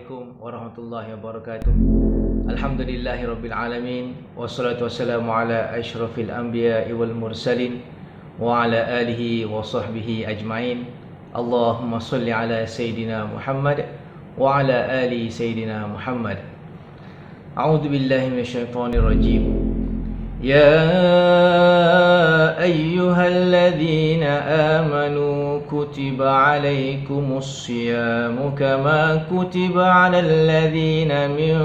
Assalamualaikum warahmatullahi wabarakatuh. Alhamdulillahirabbil alamin wassalatu wassalamu ala asyrafil anbiya'i wal mursalin wa ala alihi wa sahbihi ajmain. Allahumma shalli ala sayidina Muhammad wa ala ali sayidina Muhammad. A'udzu billahi minasyaitonir rajim. Ya ayyuhalladzina amanu kutiba alaikumus siyamu kama kutiba alal ladzina min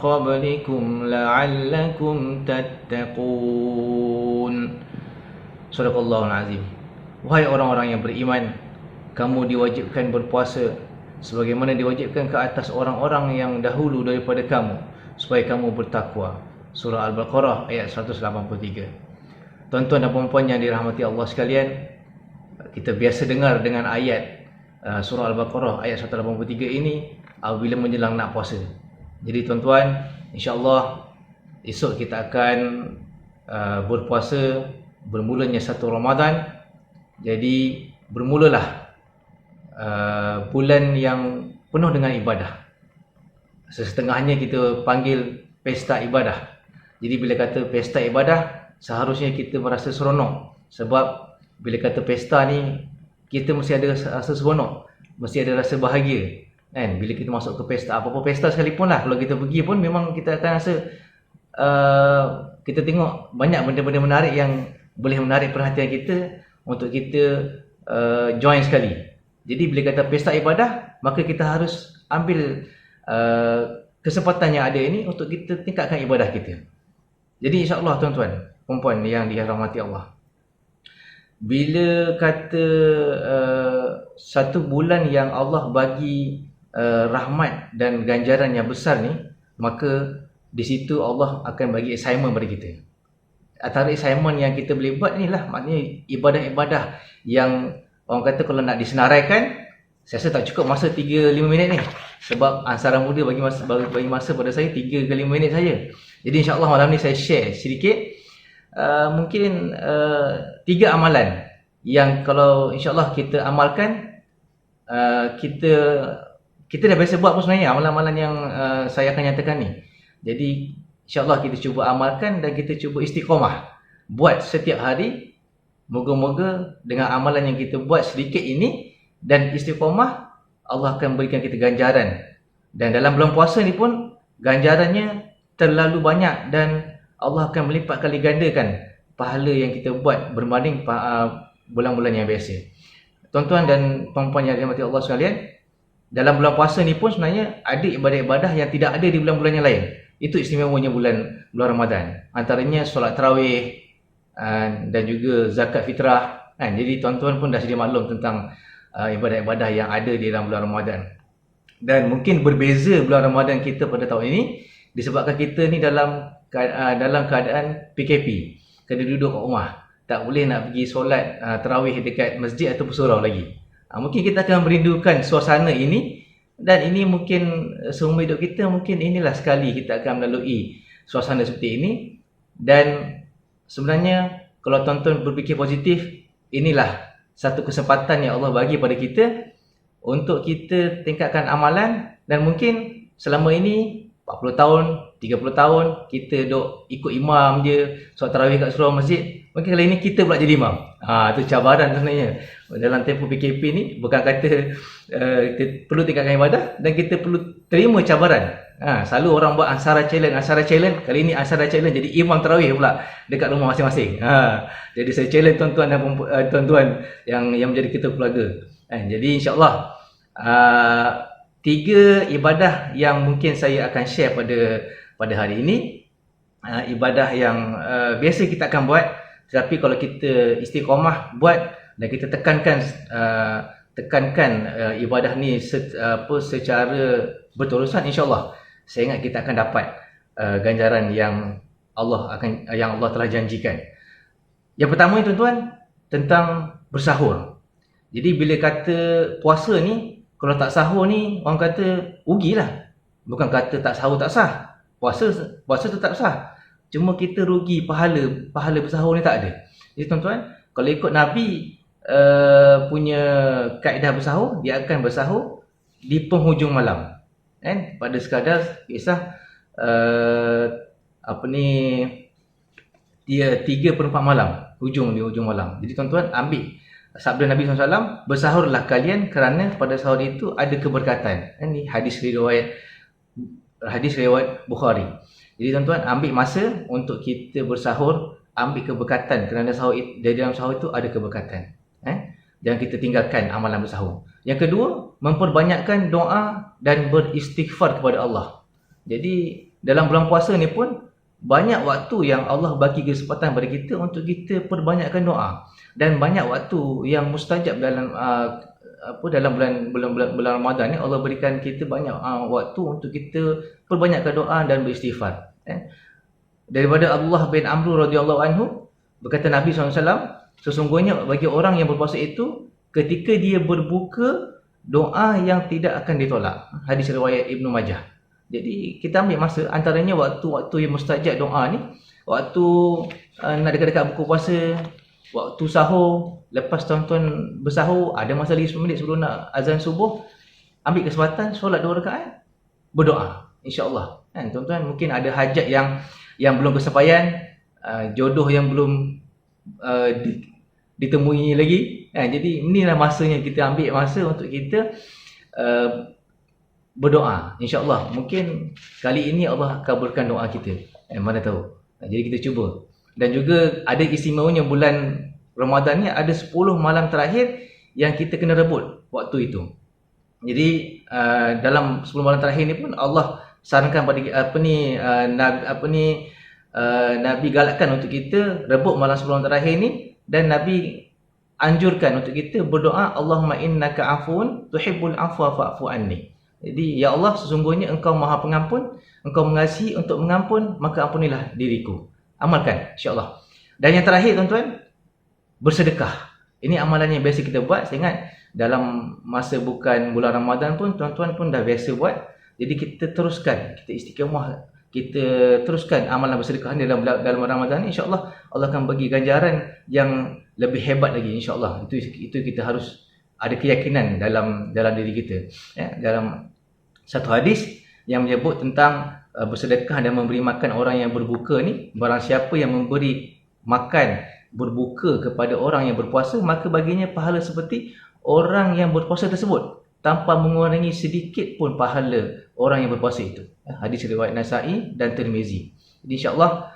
qablikum la'allakum tattaqun. Sadaqallahul azim. Wahai orang-orang yang beriman, kamu diwajibkan berpuasa sebagaimana diwajibkan ke atas orang-orang yang dahulu daripada kamu, supaya kamu bertakwa. Surah Al-Baqarah ayat 183. Tuan-tuan dan puan-puan yang dirahmati Allah sekalian, kita biasa dengar dengan ayat surah Al-Baqarah ayat 183 ini apabila menjelang nak puasa. Jadi tuan-tuan, insya-Allah esok kita akan berpuasa bermulanya 1 Ramadan. Jadi bermulalah bulan yang penuh dengan ibadah. Sesetengahnya kita panggil pesta ibadah. Jadi bila kata pesta ibadah, seharusnya kita merasa seronok. Sebab bila kata pesta ni, kita mesti ada rasa seronok, mesti ada rasa bahagia, kan? Bila kita masuk ke pesta, apa-apa pesta sekalipun lah, kalau kita pergi pun memang kita akan rasa kita tengok banyak benda-benda menarik yang boleh menarik perhatian kita untuk kita join sekali. Jadi bila kata pesta ibadah, maka kita harus ambil kesempatan yang ada ini untuk kita tingkatkan ibadah kita. Jadi insya-Allah tuan-tuan, puan-puan yang dirahmati Allah, bila kata satu bulan yang Allah bagi rahmat dan ganjaran yang besar ni, maka di situ Allah akan bagi assignment kepada kita. Antara assignment yang kita boleh buat ni lah, maknanya ibadah-ibadah yang orang kata kalau nak disenaraikan, saya rasa tak cukup masa 3-5 minit ni. Sebab Ansara Muda bagi masa pada saya 3 ke 5 minit saja. Jadi insya-Allah malam ni saya share sedikit mungkin 3 amalan yang kalau insya-Allah kita amalkan, kita dah biasa buat pun sebenarnya amalan-amalan yang saya akan nyatakan ni. Jadi insya-Allah kita cuba amalkan dan kita cuba istiqamah buat setiap hari. Moga-moga dengan amalan yang kita buat sedikit ini dan istiqamah, Allah akan berikan kita ganjaran. Dan dalam bulan puasa ni pun ganjarannya terlalu banyak dan Allah akan melipat kali gandakan pahala yang kita buat berbanding bulan-bulan yang biasa. Tuan-tuan dan puan-puan yang dirahmati Allah sekalian, dalam bulan puasa ni pun sebenarnya ada ibadah-ibadah yang tidak ada di bulan-bulan yang lain. Itu istimewanya bulan Ramadan. Antaranya solat tarawih dan juga zakat fitrah, kan? Jadi tuan-tuan pun dah sedia maklum tentang ibadah-ibadah yang ada di dalam bulan Ramadan. Dan mungkin berbeza bulan Ramadan kita pada tahun ini disebabkan kita ni dalam keadaan PKP, kena duduk kat rumah, tak boleh nak pergi solat tarawih dekat masjid ataupun surau lagi. Mungkin kita akan merindukan suasana ini, dan ini mungkin seumur hidup kita, mungkin inilah sekali kita akan melalui suasana seperti ini. Dan sebenarnya kalau tuan-tuan berfikir positif, inilah satu kesempatan yang Allah bagi pada kita untuk kita tingkatkan amalan. Dan mungkin selama ini 40 tahun, 30 tahun kita duk ikut imam je, solat tarawih kat surau masjid. Mungkin kali ini kita pula jadi imam. Itu cabaran sebenarnya. Dalam tempoh PKP ni, bukan kata kita perlu tingkatkan ibadah, dan kita perlu terima cabaran. Selalu orang buat Ansara challenge. Kali ini Ansara challenge jadi imam tarawih pula dekat rumah masing-masing. Jadi saya challenge tuan-tuan dan tuan-tuan yang menjadi ketua keluarga. Jadi insya-Allah 3 ibadah yang mungkin saya akan share pada hari ini, ibadah yang biasa kita akan buat, tetapi kalau kita istiqamah buat dan kita tekankan ibadah ni secara berterusan, insya-Allah saya ingat kita akan dapat ganjaran yang Allah telah janjikan. Yang pertama tuan-tuan, tentang bersahur. Jadi bila kata puasa ni, kalau tak sahur ni orang kata rugilah. Bukan kata tak sahur tak sah. Puasa tetap sah. Cuma kita rugi pahala bersahur ni tak ada. Jadi tuan-tuan, kalau ikut Nabi punya kaedah bersahur, dia akan bersahur di penghujung malam. kan, pada sekadar kisah apa ni, 3/4 malam, di hujung malam. Jadi tuan-tuan ambil sabda Nabi SAW, bersahurlah kalian kerana pada sahur itu ada keberkatan. Ini hadis riwayat Bukhari. Jadi tuan-tuan ambil masa untuk kita bersahur, ambil keberkatan kerana sahur itu, dari dalam sahur itu ada keberkatan. Jangan kita tinggalkan amalan bersahur. Yang kedua, memperbanyakkan doa dan beristighfar kepada Allah. Jadi dalam bulan puasa ni pun banyak waktu yang Allah bagi kesempatan pada kita untuk kita perbanyakkan doa, dan banyak waktu yang mustajab dalam dalam bulan Ramadan ni. Allah berikan kita banyak waktu untuk kita perbanyakkan doa dan beristighfar. Daripada Abdullah bin Amr radhiyallahu anhu, berkata Nabi SAW, sesungguhnya bagi orang yang berpuasa itu, ketika dia berbuka, doa yang tidak akan ditolak. Hadis riwayat Ibnu Majah. Jadi kita ambil masa, antaranya waktu-waktu yang mustajab doa ni, waktu nak dekat-dekat buka puasa, waktu sahur, lepas tuan-tuan bersahur, ada masa lagi 10 minit sebelum nak azan subuh, ambil kesempatan solat 2 rakaat, berdoa, insya-Allah. Kan tuan-tuan, mungkin ada hajat yang belum kesampaian, jodoh yang belum ditemui lagi. Jadi inilah masanya kita ambil masa untuk kita berdoa. InsyaAllah mungkin kali ini Allah kabulkan doa kita. Mana tahu. Jadi kita cuba. Dan juga ada istimewanya bulan Ramadan ni, ada 10 malam terakhir yang kita kena rebut waktu itu. Jadi dalam 10 malam terakhir ni pun Allah sarankan pada Nabi galakkan untuk kita rebut malam 10 malam terakhir ni, dan Nabi anjurkan untuk kita berdoa, Allahumma innaka afun tuhibbul afwa fa'fu anni. Jadi ya Allah, sesungguhnya Engkau Maha Pengampun, Engkau mengasihi untuk mengampun, maka ampunilah diriku. Amalkan insya-Allah. Dan yang terakhir tuan-tuan, bersedekah. Ini amalan yang biasa kita buat. Saya ingat dalam masa bukan bulan Ramadan pun tuan-tuan pun dah biasa buat. Jadi kita teruskan, kita istiqamah, kita teruskan amalan bersedekah ni dalam Ramadan ni, insya-Allah Allah akan bagi ganjaran yang lebih hebat lagi, insya-Allah. Itu kita harus ada keyakinan dalam diri kita. Dalam satu hadis yang menyebut tentang bersedekah dan memberi makan orang yang berbuka ni, barang siapa yang memberi makan berbuka kepada orang yang berpuasa, maka baginya pahala seperti orang yang berpuasa tersebut, tanpa mengurangi sedikit pun pahala orang yang berpuasa itu. Hadis riwayat Nasa'i dan Tirmizi. Jadi insya-Allah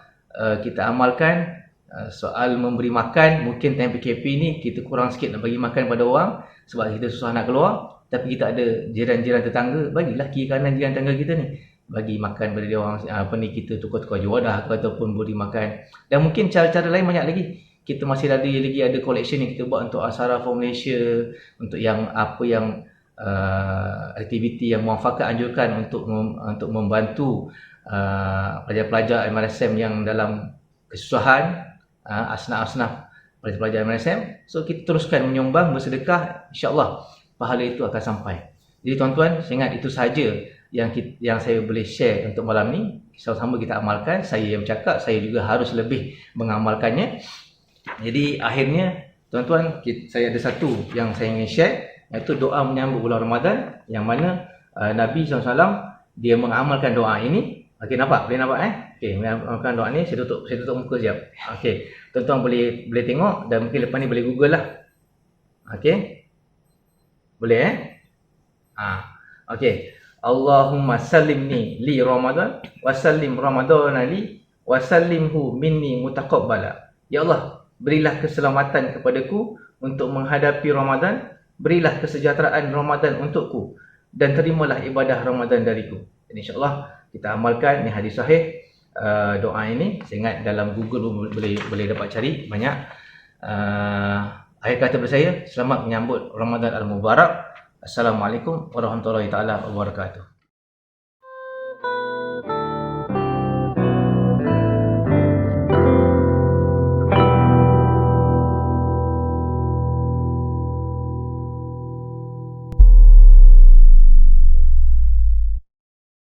kita amalkan soal memberi makan. Mungkin time PKP ni kita kurang sikit nak bagi makan pada orang sebab kita susah nak keluar, tapi kita ada jiran-jiran tetangga, bagilah kiri kanan jiran tetangga kita ni, bagi makan pada dia orang, kita tukar-tukar juadah ataupun beri makan. Dan mungkin cara-cara lain banyak lagi. Kita masih lagi ada collection yang kita buat untuk Asara for Malaysia, untuk yang aktiviti yang muafakat anjurkan untuk membantu pelajar-pelajar MRSM yang dalam kesusahan, asnaf-asnaf pelajar-pelajar MRSM. So kita teruskan menyumbang, bersedekah, insya-Allah pahala itu akan sampai. Jadi tuan-tuan, saya ingat itu sahaja yang saya boleh share untuk malam ni. Sama-sama kita amalkan. Saya yang bercakap, saya juga harus lebih mengamalkannya. Jadi akhirnya tuan-tuan, saya ada satu yang saya ingin share, iaitu doa menyambut bulan Ramadan, yang mana Nabi SAW dia mengamalkan doa ini. Okey, nampak? Boleh nampak Okey, mengamalkan doa ni. Saya tutup muka sekejap. Okey, tuan-tuan boleh tengok, dan mungkin lepas ni boleh Google lah. Okey, boleh okey. Allahumma sallimni li Ramadan wa sallim Ramadana li wa sallimhu minni mutaqabbala. Ya Allah, berilah keselamatan kepadaku untuk menghadapi Ramadan, berilah kesejahteraan Ramadan untukku, dan terimalah ibadah Ramadan dariku. Dan insya-Allah kita amalkan. Ini hadis sahih. Doa ini saya ingat dalam Google boleh dapat cari banyak. Akhir kata dari saya, selamat menyambut Ramadan Al-Mubarak. Assalamualaikum warahmatullahi taala wabarakatuh.